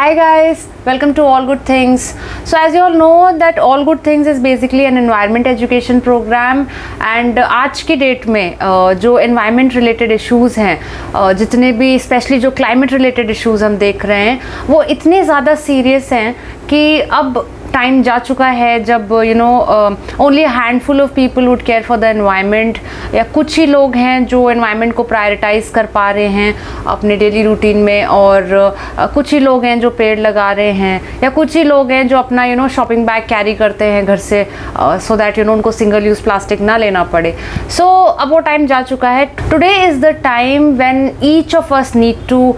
Hi guys, welcome to All Good Things. So as you all know that All Good Things is basically an environment education program and आज की date में जो environment related issues हैं जितने भी specially जो climate related issues हम देख रहे हैं वो इतने ज़्यादा सीरियस हैं कि अब टाइम जा चुका है जब only handful of people would care for the environment, या कुछ ही लोग हैं जो एनवायरनमेंट को प्रायोरिटाइज कर पा रहे हैं अपने डेली रूटीन में, और कुछ ही लोग हैं जो पेड़ लगा रहे हैं, या कुछ ही लोग हैं जो अपना शॉपिंग बैग कैरी करते हैं घर से सो दैट उनको सिंगल यूज़ प्लास्टिक ना लेना पड़े. सो अब वो टाइम जा चुका है. Today is the time when each of us need to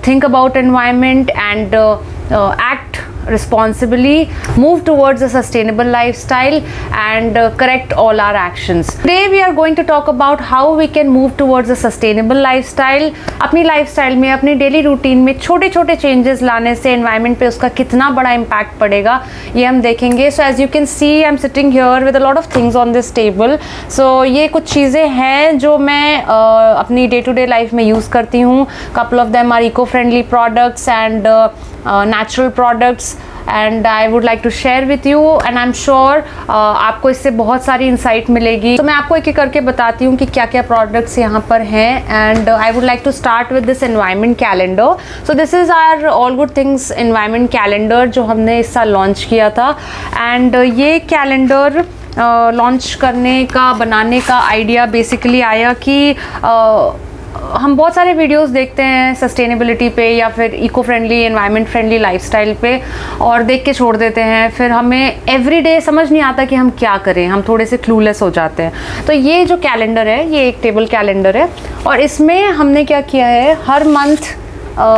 think about environment and act responsibly, move towards a sustainable lifestyle and correct all our actions. Today we are going to talk about how we can move towards a sustainable lifestyle. अपनी lifestyle में, अपनी daily routine में छोटे छोटे changes लाने से environment पे उसका कितना बड़ा impact पड़ेगा ये हम देखेंगे. So as you can see I'm sitting here with a lot of things on this table. So ये कुछ चीज़ें हैं जो मैं अपनी day to day life में use करती हूँ. Couple of them are eco-friendly products and natural products and I would like to share with you and I'm sure आपको इससे बहुत सारी insight मिलेगी. तो मैं आपको एक एक करके बताती हूँ कि क्या क्या products यहाँ पर हैं and I would like to start with this environment calendar. So this is our All Good Things environment calendar जो हमने इस साल launch किया था and ये calendar लॉन्च करने का, बनाने का आइडिया बेसिकली आया कि हम बहुत सारे वीडियोस देखते हैं सस्टेनेबिलिटी पे या फिर eco friendly, environment friendly lifestyle पे और देख के छोड़ देते हैं. फिर हमें एवरीडे समझ नहीं आता कि हम क्या करें, हम थोड़े से क्लूलेस हो जाते हैं. तो ये जो कैलेंडर है ये एक टेबल कैलेंडर है और इसमें हमने क्या किया है, हर मंथ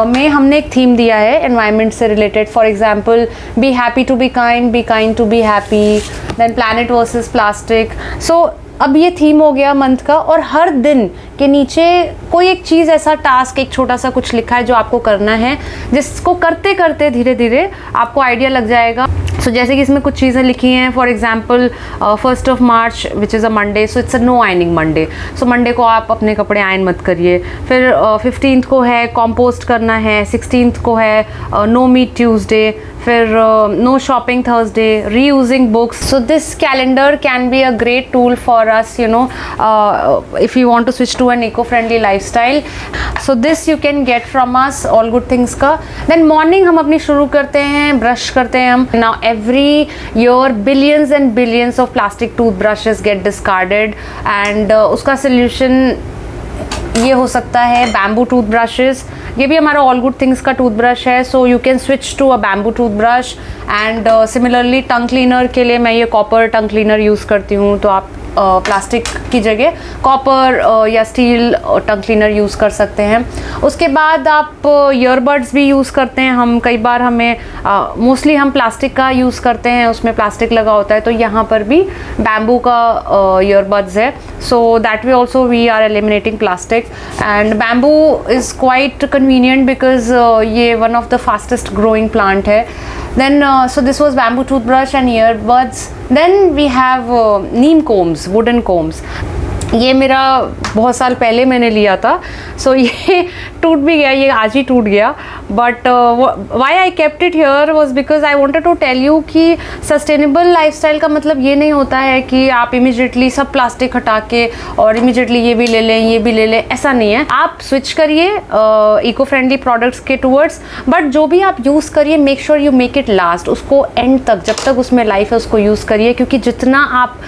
में हमने एक थीम दिया है एनवायरनमेंट से related. For example be happy to be kind to be happy, then planet versus plastic. So अब ये थीम हो गया मंथ का और हर दिन के नीचे कोई एक चीज़, ऐसा टास्क, एक छोटा सा कुछ लिखा है जो आपको करना है, जिसको करते करते धीरे धीरे आपको आइडिया लग जाएगा. सो जैसे कि इसमें कुछ चीज़ें लिखी हैं. For example 1st of March which is a Monday, so it's a no ironing Monday. So Monday को आप अपने कपड़े आयन मत करिए. फिर 15th को है कॉम्पोस्ट करना है, 16th को है नो मीट ट्यूसडे, फिर no shopping Thursday, reusing books. So this calendar can be a great tool for us if you want to switch to an eco-friendly lifestyle. So this you can get from us, All Good Things का. Then morning हम अपनी शुरू करते हैं, brush करते हैं हम. Now every year billions and billions of plastic toothbrushes get discarded and उसका solution ये हो सकता है बैम्बू टूथब्रशेस. ये भी हमारा ऑल गुड थिंग्स का टूथब्रश है. So you can switch to a bamboo toothbrush and similarly tongue cleaner के लिए मैं ये कॉपर टंग क्लीनर यूज़ करती हूँ. तो आप प्लास्टिक की जगह कॉपर या स्टील टंग क्लीनर यूज़ कर सकते हैं. उसके बाद आप ईयरबड्स भी यूज़ करते हैं. हम कई बार हमें मोस्टली हम प्लास्टिक का यूज़ करते हैं, उसमें प्लास्टिक लगा होता है, तो यहाँ पर भी बैम्बू का ईयरबड्स है. So that way also we are eliminating plastic and bamboo is quite convenient because ये one of the fastest growing plant है. Then so this was bamboo toothbrush and earbuds. Then we have neem combs, wooden combs. ये मेरा बहुत साल पहले मैंने लिया था. सो ये टूट भी गया, ये आज ही टूट गया. But why I kept it here was because I wanted to tell you कि सस्टेनेबल लाइफस्टाइल का मतलब ये नहीं होता है कि आप इमिजिएटली सब प्लास्टिक हटा के और इमिजिएटली ये भी ले लें, ये भी ले लें. ऐसा नहीं है. आप स्विच करिए इको फ्रेंडली प्रोडक्ट्स के टूवर्ड्स, बट जो भी आप यूज़ करिए make sure you make it last. उसको एंड तक, जब तक उसमें लाइफ है, उसको यूज़ करिए, क्योंकि जितना आप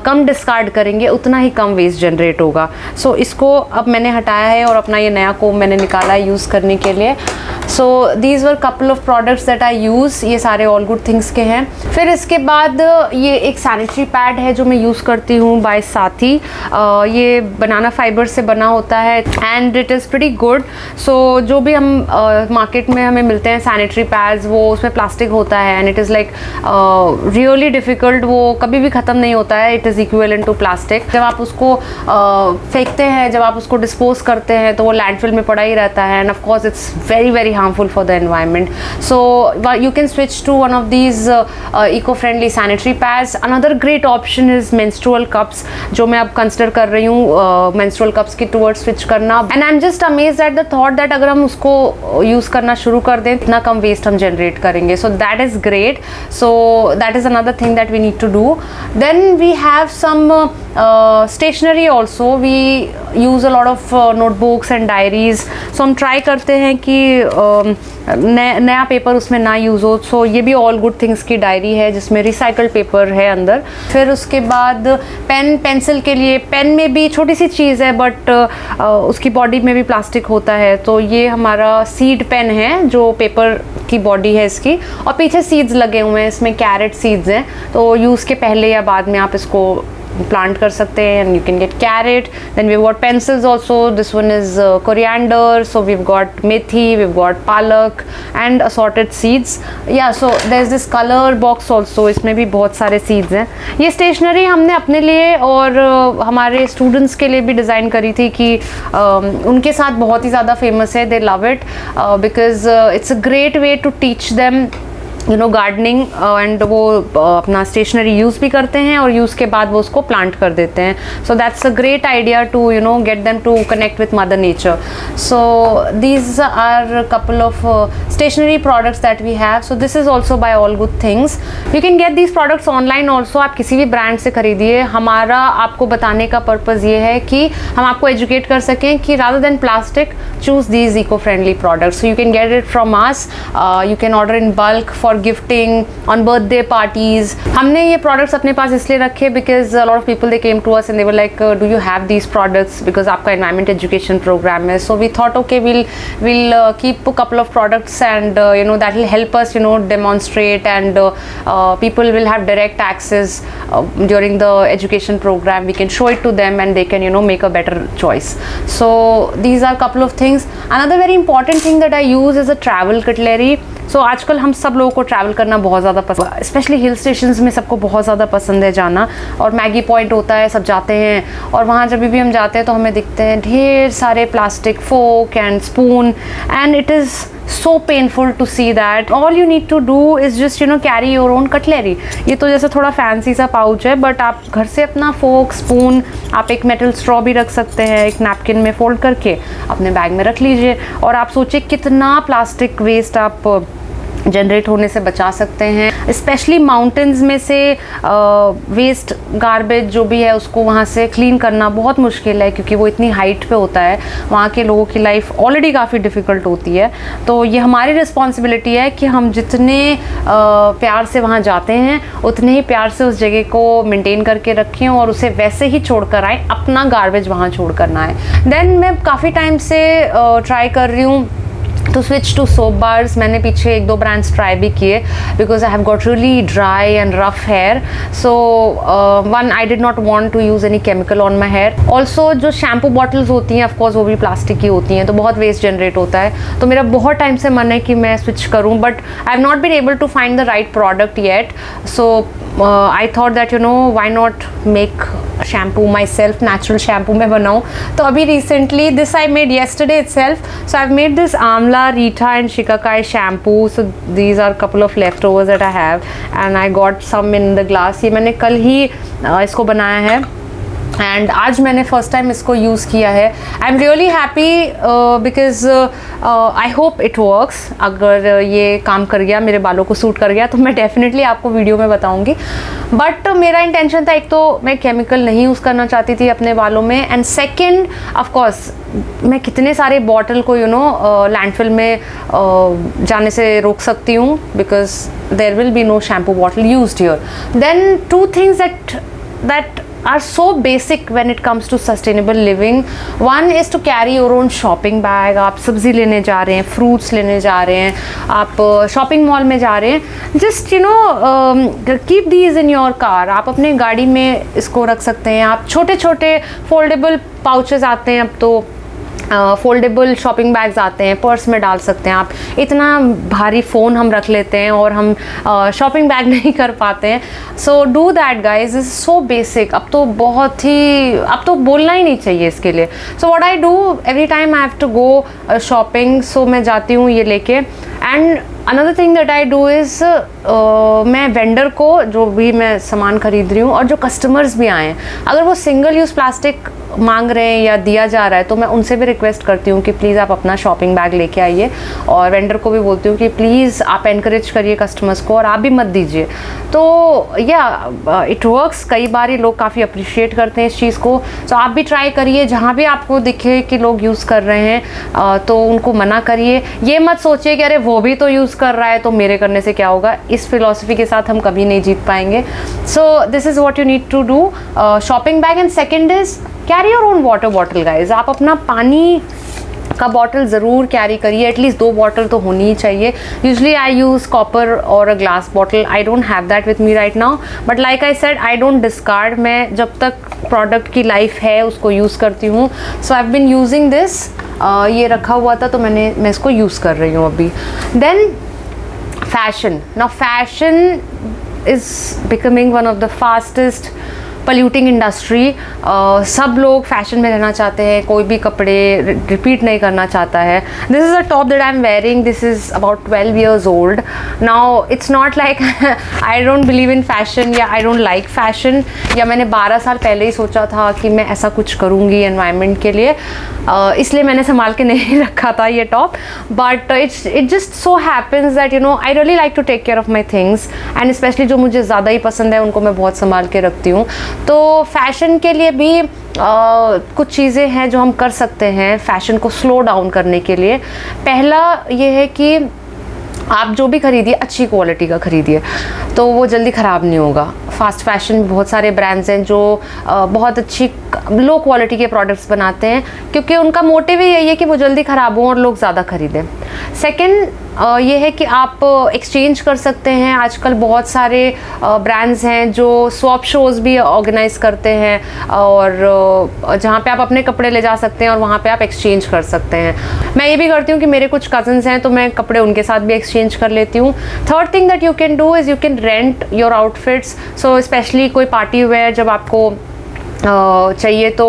कम डिस्कार्ड करेंगे उतना ही कम वेस्ट जनरेट होगा. सो इसको अब मैंने हटाया है और अपना ये नया कोम मैंने निकाला है यूज़ करने के लिए. So these were couple of products that I use. ये सारे ऑल गुड थिंग्स के हैं. फिर इसके बाद ये एक सैनिटरी पैड है जो मैं यूज़ करती हूँ बाय साथी. ये बनाना फाइबर से बना होता है and it is pretty good. So जो भी हम मार्केट में हमें मिलते हैं सैनिटरी पैड्स, वो उसमें प्लास्टिक होता है and it is like really difficult. वो कभी भी ख़त्म नहीं होता है. It is equivalent to plastic. जब आप उसको फेंकते हैं, जब आप उसको डिस्पोज करते हैं तो वो लैंडफिल में पड़ा ही रहता है end of course it's very very harmful for the environment. So you can switch to one of these eco-friendly sanitary pads. Another great option is menstrual cups, जो मैं अब consider कर रही हूँ menstrual cups की towards switch करना. And I'm just amazed at the thought that अगर हम उसको use करना शुरू कर दें इतना कम waste हम generate करेंगे. So that is great. So that is another thing that we need to do. Then we have some stationery also. We use a lot of notebooks and diaries. So हम try करते हैं कि नया paper उसमें ना use हो. सो ये भी ऑल गुड थिंग्स की डायरी है जिसमें रिसाइकल्ड पेपर है अंदर. फिर उसके बाद पेन पेंसिल के लिए, पेन में भी छोटी सी चीज़ है बट उसकी बॉडी में भी प्लास्टिक होता है. तो ये हमारा सीड पेन है जो पेपर की बॉडी है इसकी, और पीछे सीड्स लगे हुए हैं, इसमें कैरेट सीड्स हैं. तो यूज़ के पहले या बाद में आप इसको प्लांट कर सकते हैं and you can get carrot. Then we've got pencils also. This one is coriander. So we've got methi, we've got palak and assorted seeds. Yeah, so there's this color box also. इसमें भी बहुत सारे seeds हैं. ये stationery हमने अपने लिए और हमारे students के लिए भी डिज़ाइन करी थी कि उनके साथ बहुत ही ज़्यादा फेमस है. They love it because it's a great way to teach them gardening and वो अपना स्टेशनरी यूज़ भी करते हैं और यूज़ के बाद वो उसको प्लांट कर देते हैं. So that's a great idea to get them to connect with mother nature. So these are couple of stationery products that we have. So this is also by all good things. You can get these products online also. आप किसी भी brand से खरीदिए. हमारा आपको बताने का purpose ये है कि हम आपको एजुकेट कर सकें कि rather than plastic choose these eco friendly products. So you can get it from us. You can order in bulk for gifting on birthday parties. हमने ये प्रोडक्ट्स अपने पास इसलिए रखे because a lot of people they came to us and they were like do you have these products because आपका environment education program है. So we thought okay we'll keep a couple of products and that will help us demonstrate and people will have direct access during the education program. We can show it to them and they can make a better choice. So these are a couple of things. Another very important thing that I use is a travel cutlery. सो आजकल हम सब लोगों को travel करना बहुत ज़्यादा पसंद, specially hill stations में सबको बहुत ज़्यादा पसंद है जाना. और मैगी पॉइंट होता है, सब जाते हैं और वहाँ जब भी हम जाते हैं तो हमें दिखते हैं ढेर सारे plastic fork and spoon and it is so painful to see that. All you need to do is just carry your own cutlery. ये तो जैसे थोड़ा फैंसी सा पाउच है बट आप घर से अपना फोक स्पून, आप एक मेटल स्ट्रॉ भी रख सकते हैं एक नैपकिन में फोल्ड करके अपने बैग में रख लीजिए. और आप सोचिए कितना प्लास्टिक वेस्ट आप जनरेट होने से बचा सकते हैं. स्पेशली माउंटेन्स में से वेस्ट गार्बेज जो भी है उसको वहाँ से क्लीन करना बहुत मुश्किल है क्योंकि वो इतनी हाइट पे होता है. वहाँ के लोगों की लाइफ ऑलरेडी काफ़ी डिफ़िकल्ट होती है. तो ये हमारी रिस्पॉन्सिबिलिटी है कि हम जितने प्यार से वहाँ जाते हैं उतने ही प्यार से उस जगह को मेंटेन करके रखें और उसे वैसे ही छोड़ कर आएँ. अपना गार्बेज वहाँ छोड़ कर ना आए. देन मैं काफ़ी टाइम से ट्राई कर रही हूँ to switch to soap bars. मैंने पीछे 1-2 ब्रांड्स ट्राई भी किए because I have got really dry and rough hair. So one, I did not want to use any chemical on my hair. Also जो shampoo bottles होती हैं of course वो भी plastic की होती हैं तो बहुत वेस्ट जनरेट होता है. तो मेरा बहुत टाइम से मन है कि मैं स्विच करूँ but I have not been able to find the right product yet. So I thought that why not make shampoo myself, natural shampoo मैं बनाऊँ. तो अभी recently this I made yesterday itself. So I have made this amla, Rita and Shikakai shampoo. So these are couple of leftovers that I have and I got some in the glass. ये मैंने कल ही इसको बनाया है and आज मैंने first time इसको use किया है. I am really happy because I hope it works. अगर ये काम कर गया, मेरे बालों को सूट कर गया तो मैं डेफिनेटली आपको वीडियो में बताऊंगी. बट मेरा इंटेंशन था एक तो मैं केमिकल नहीं यूज़ करना चाहती थी अपने बालों में एंड सेकेंड ऑफ कोर्स मैं कितने सारे बॉटल को लैंडफिल में जाने से रोक सकती हूँ because there will be no shampoo bottle used here. Then 2 things that are so basic when it comes to sustainable living. One is to carry your own shopping bag. आप सब्जी लेने जा रहे हैं, फ्रूट्स लेने जा रहे हैं, आप शॉपिंग मॉल में जा रहे हैं, just keep these in your car. आप अपने गाड़ी में इसको रख सकते हैं. आप छोटे छोटे फोल्डेबल पाउचेस आते हैं अब तो फोल्डेबल शॉपिंग बैग्स आते हैं, पर्स में डाल सकते हैं आप। इतना भारी फ़ोन हम रख लेते हैं और हम शॉपिंग बैग नहीं कर पाते हैं। So do that guys, is so basic. अब तो बहुत ही, अब तो बोलना ही नहीं चाहिए इसके लिए। So what I do every time I have to go shopping, so मैं जाती हूँ ये लेके। And another thing that I do is मैं वेंडर को, जो भी मैं सामान खरीद रही हूँ और जो कस्टमर्स भी आए हैं, अगर वो सिंगल यूज़ प्लास्टिक मांग रहे हैं या दिया जा रहा है तो मैं उनसे भी रिक्वेस्ट करती हूँ कि प्लीज़ आप अपना शॉपिंग बैग लेके आइए। और वेंडर को भी बोलती हूँ कि प्लीज़ आप एनकरेज करिए कस्टमर्स को और आप भी मत दीजिए। तो या इट वर्क्स। कई बार ये लोग काफ़ी अप्रिशिएट करते हैं इस चीज़ को। तो आप भी ट्राई करिए, जहाँ भी आपको दिखे कि लोग यूज़ कर रहे हैं तो उनको मना करिए। ये मत सोचिए कि अरे वो भी तो यूज़ कर रहा है तो मेरे करने से क्या होगा। इस फिलॉसफी के साथ हम कभी नहीं जीत पाएंगे। So this is what you need to do, shopping bag. And second is carry your own water bottle guys. आप अपना पानी का बॉटल ज़रूर कैरी करिए, एटलीस्ट 2 बॉटल तो होनी ही चाहिए। यूजली आई यूज़ कॉपर और a glass bottle, I don't have that with me right now, but like I said I don't discard. मैं जब तक प्रोडक्ट की लाइफ है उसको यूज़ करती हूँ। So I have been using this, ये रखा हुआ था तो मैं इसको यूज़ कर रही हूँ अभी। Then fashion, now fashion is becoming one of the fastest polluting industry. सब लोग फैशन में रहना चाहते हैं, कोई भी कपड़े रिपीट नहीं करना चाहता है। This is a top that I am wearing, this is about 12 years old now. It's not like I don't believe in fashion या आई डोंट लाइक फैशन, या मैंने 12 साल पहले ही सोचा था कि मैं ऐसा कुछ करूँगी एनवायरनमेंट के लिए, इसलिए मैंने संभाल के नहीं रखा था ये top. But it just so happens that you know I really like to take care of my things, and specially जो मुझे ज़्यादा ही पसंद है उनको मैं बहुत संभाल के रखती हूँ। तो फैशन के लिए भी कुछ चीज़ें हैं जो हम कर सकते हैं फैशन को स्लो डाउन करने के लिए। पहला ये है कि आप जो भी खरीदिए अच्छी क्वालिटी का खरीदिए, तो वो जल्दी ख़राब नहीं होगा। फास्ट फैशन में बहुत सारे ब्रांड्स हैं जो बहुत अच्छी लो क्वालिटी के प्रोडक्ट्स बनाते हैं, क्योंकि उनका मोटिव ही यही है कि वो जल्दी ख़राब हों और लोग ज़्यादा खरीदें। सेकंड ये है कि आप एक्सचेंज कर सकते हैं। आजकल बहुत सारे ब्रांड्स हैं जो स्वैप शोज़ भी ऑर्गेनाइज करते हैं, और जहाँ पे आप अपने कपड़े ले जा सकते हैं और वहाँ पे आप एक्सचेंज कर सकते हैं। मैं ये भी करती हूँ कि मेरे कुछ कज़न्स हैं तो मैं कपड़े उनके साथ भी एक्सचेंज कर लेती हूँ। Third thing that you can do is you can rent your outfits. So specially कोई पार्टी वेयर जब आपको चाहिए तो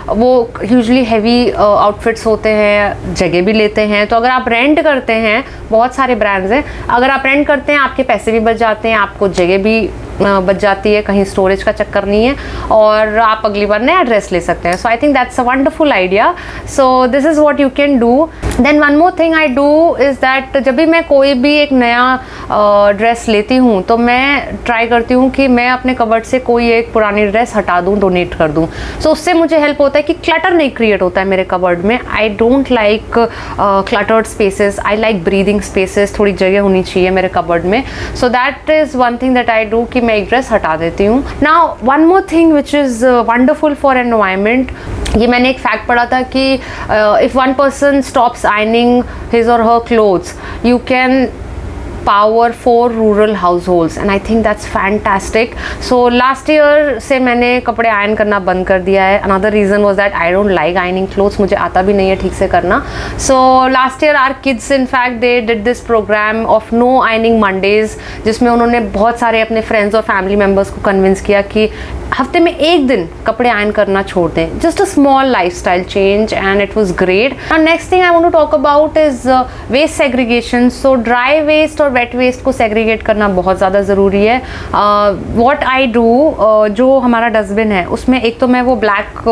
वो यूजुअली हैवी आउटफिट्स होते हैं, जगह भी लेते हैं। तो अगर आप रेंट करते हैं, बहुत सारे ब्रांड्स हैं, अगर आप रेंट करते हैं आपके पैसे भी बच जाते हैं, आपको जगह भी बच जाती है, कहीं स्टोरेज का चक्कर नहीं है, और आप अगली बार नया ड्रेस ले सकते हैं। So I think that's a wonderful idea. So this is what you can do. Then one more thing I do is that जब भी मैं कोई भी एक नया ड्रेस लेती हूँ तो मैं ट्राई करती हूँ कि मैं अपने कबर्ड से कोई एक पुरानी ड्रेस हटा दूँ, डोनेट कर दूँ। सो उससे मुझे हेल्प होता है कि क्लटर नहीं क्रिएट होता है मेरे कबर्ड में। I don't like cluttered spaces, I like breathing spaces, थोड़ी जगह होनी चाहिए मेरे कबर्ड में। So that is one thing that I do कि मैं एक ड्रेस हटा देती हूँ। Now one more thing which is wonderful for environment, ये मैंने एक फैक्ट पढ़ा था कि if one person stops ironing his और her clothes you can power 4 rural households, and I think that's fantastic. So last year से मैंने कपड़े आयन करना बंद कर दिया है। Another reason was that I don't like ironing clothes, मुझे आता भी नहीं है ठीक से करना। So last year our kids in fact they did this program of no ironing Mondays, जिसमें उन्होंने बहुत सारे अपने फ्रेंड्स और फैमिली मेम्बर्स को कन्विंस किया कि हफ्ते में एक दिन कपड़े आयन करना छोड़ दें। Just a small lifestyle change and it was great. Next thing I want to talk about is waste segregation. So dry waste और वेट वेस्ट को सेग्रीगेट करना बहुत ज़्यादा ज़रूरी है। व्हाट आई डू, जो हमारा डस्टबिन है उसमें एक तो मैं वो ब्लैक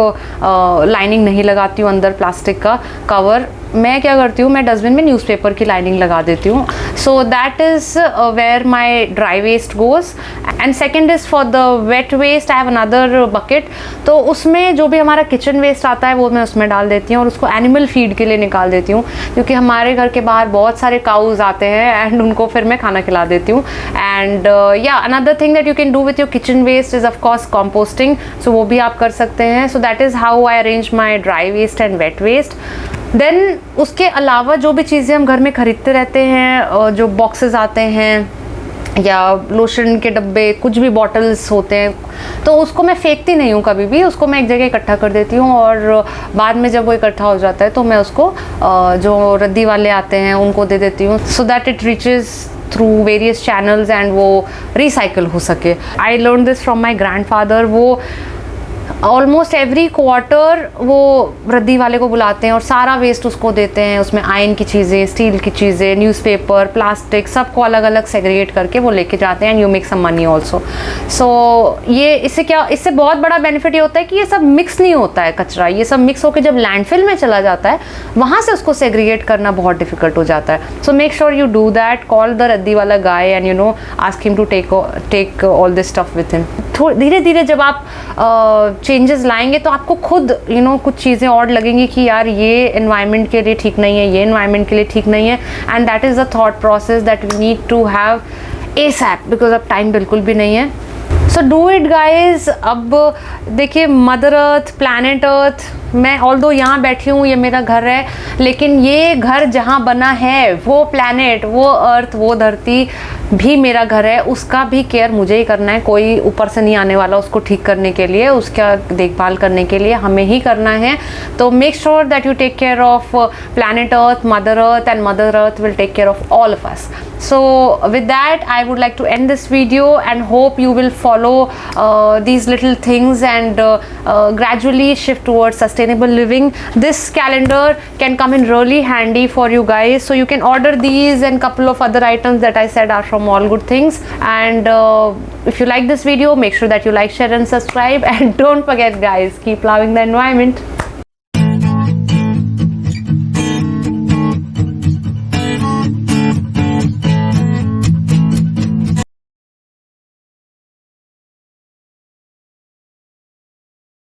लाइनिंग नहीं लगाती हूँ अंदर प्लास्टिक का कवर। मैं क्या करती हूँ, मैं डस्टबिन में न्यूज़पेपर की लाइनिंग लगा देती हूँ। So that is where my dry waste goes. And second is for the wet waste I have another bucket. तो उसमें जो भी हमारा किचन वेस्ट आता है वो मैं उसमें डाल देती हूँ और उसको एनिमल फीड के लिए निकाल देती हूँ, क्योंकि हमारे घर के बाहर बहुत सारे काउज आते हैं एंड उनको फिर मैं खाना खिला देती हूँ। एंड या another thing that you can do with your kitchen waste is of course composting. So वो भी आप कर सकते हैं। So that is how I arrange my dry waste and wet waste. Then उसके अलावा जो भी चीज़ें हम घर में ख़रीदते रहते हैं, जो बॉक्सेस आते हैं या लोशन के डब्बे, कुछ भी बॉटल्स होते हैं, तो उसको मैं फेंकती नहीं हूँ कभी भी, उसको मैं एक जगह इकट्ठा कर देती हूँ और बाद में जब वो इकट्ठा हो जाता है तो मैं उसको जो रद्दी वाले आते हैं उनको दे देती हूँ, so that it reaches through various channels and वो रिसाइकल हो सके। I learn this from my grandfather. वो ऑलमोस्ट एवरी क्वार्टर वो रद्दी वाले को बुलाते हैं और सारा वेस्ट उसको देते हैं, उसमें आयरन की चीज़ें, स्टील की चीज़ें, न्यूज़पेपर, प्लास्टिक, सबको अलग अलग सेग्रीगेट करके वो लेके जाते हैं and you make some money also. So ये इससे बहुत बड़ा बेनिफिट ये होता है कि ये सब मिक्स नहीं होता है कचरा, ये सब मिक्स होकर जब लैंडफिल में चला जाता है वहाँ से उसको सेग्रीगेट करना बहुत डिफिकल्ट हो जाता है। So make sure you do that, call the raddi wala guy and ask him to take all this stuff with him. धीरे धीरे जब आप चेंजेस लाएंगे तो आपको खुद कुछ चीज़ें और लगेंगी कि यार ये एनवायरनमेंट के लिए ठीक नहीं है, ये एनवायरनमेंट के लिए ठीक नहीं है, and that is the thought process that we need to have ASAP, because अब टाइम बिल्कुल भी नहीं है। So do it guys. अब देखिए, मदर अर्थ, प्लैनेट अर्थ, मैं ऑल्दो यहाँ बैठी हूँ, ये मेरा घर है, लेकिन ये घर जहाँ बना है वो प्लैनेट, वो अर्थ, वो धरती भी मेरा घर है, उसका भी केयर मुझे ही करना है। कोई ऊपर से नहीं आने वाला उसको ठीक करने के लिए, उसका देखभाल करने के लिए हमें ही करना है। तो make sure that you take care of planet earth, mother earth, and mother earth will take care of all of us. So with that, I would like to end this video and hope you will follow these little things and gradually shift towards sustainable living. This calendar can come in really handy for you guys, so you can order these and couple of other items that I said are from All Good Things. And if you like this video, make sure that you like, share and subscribe, and don't forget guys, keep loving the environment.